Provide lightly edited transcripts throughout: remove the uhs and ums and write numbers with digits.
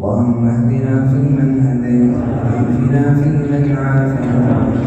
اللهم اهدنا فيمن هديت، وعافنا فيمن عافيت،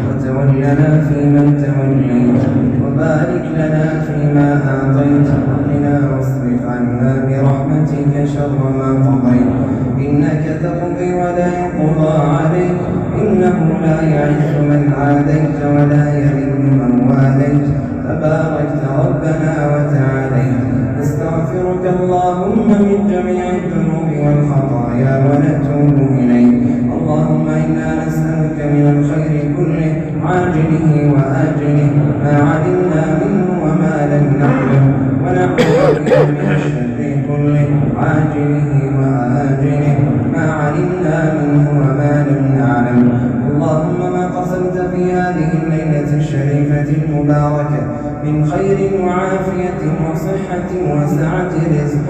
وتولنا فيمن توليت، وبارك لنا فيما أعطيت، وقنا واصرف عنا برحمتك شر ما قضيت، إنك تقضي ولا يقضى عليك، إنه لا يعز من عاديت ولا يذل من واليت، تباركت ربنا وتعاليت. نستغفرك اللهم من جميع الذنوب والخطايا ونتوب إليك. اللهم إنا نسألك من الخير كله عاجله وآجله ما علمنا منه وما لم نعلم، ونعوذ بك من الشر كله عاجله وآجله ما علمنا منه وما لم نعلم. اللهم ما قسمت في هذه الليلة الشريفة المباركة من خير وعافية وصحة وسعة رزق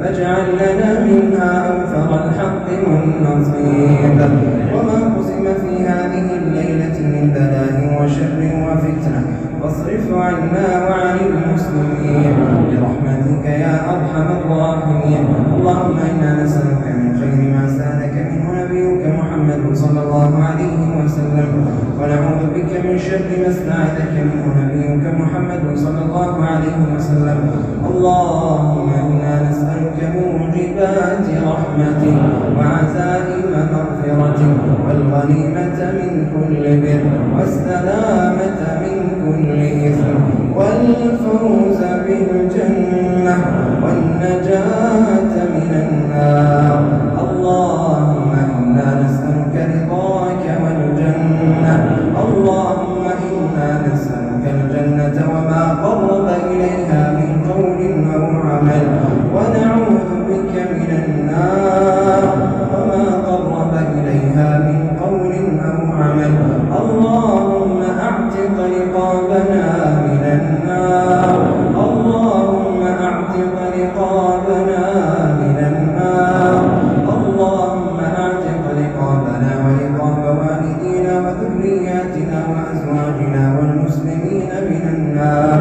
فاجعل لنا منها أوفر الحق والنصيب. وما قسم في هذه الليلة من بلاء وشر وفتنة فاصرف عنا وعن المسلمين برحمتك يا أرحم الراحمين. اللهم إنا نسألك من خير ما سألك منه نبيك محمد صلى الله عليه وسلم، ونعوذ بك من شر ما استعاذك منه نبيك محمد صلى الله عليه وسلم. اللهم إنا نسألك موجبات رحمتك وعزائم مغفرتك والغنيمة من كل بر والسلامة من كل إثم والفوز بالجنة والنجاة من النار. اللهم إنا نسألك رضاك والجنة، اللهم إنا نسألك الجنة وما قرب إليها من قول أو عمل، ونعوذ بك من النار وما قرب إليها من قول أو عمل. اللهم أعتق رقابنا من النار، اللهم أعتق رقابنا من النار، اللهم أعتق رقابنا ورقاب والدينا وذرياتنا وأزواجنا والمسلمين من النار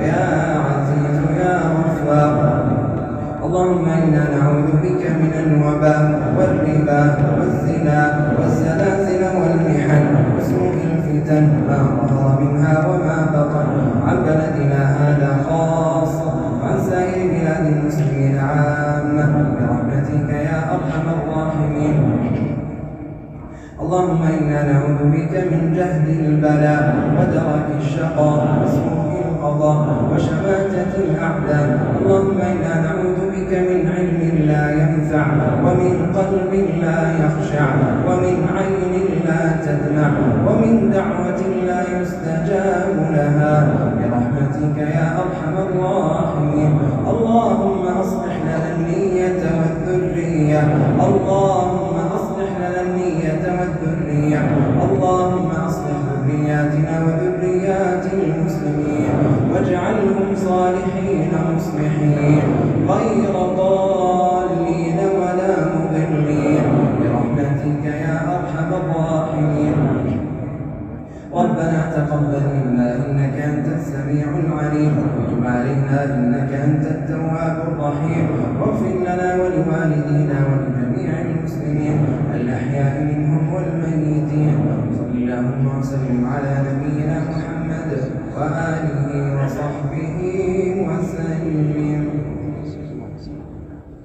يا عزيز يا غفار. اللهم إنا نعوذ بك من الوباء والربا والزنا والزلازل والمحن وسوء الفتن ما ظهر منها وما بطن عن بلدنا هذا خاصة وعن سائر بلاد المسلمين عامة برحمتك يا أرحم الراحمين. اللهم إنا نعوذ بك من جهد البلاء ودرك الشقاء وسوء القضاء وشماتة الأعداء. اللهم إنا نعوذ بك من علم لا ينفع ومن قلب لا يخشع ومن عين لا تدمع ومن دعوة لا يستجاب لها برحمتك يا أرحم الراحمين. اللهم أصلح لنا النية والذرية، اللهم أصلح لنا النية والذرية، اللهم أصلح ذرياتنا وذريات المسلمين واجعلهم صالحين مصلحين غير ضالين ولا مضلين برحمتك يا أرحم الراحمين. ربنا تقبل منا إنك أنت السميع العليم، وتب علينا إنك أنت التواب الرحيم، واغفر لنا ولوالدينا ولجميع المسلمين الأحياء منهم والميتين. صل اللهم وسلم على نبينا محمد وآله وصحبه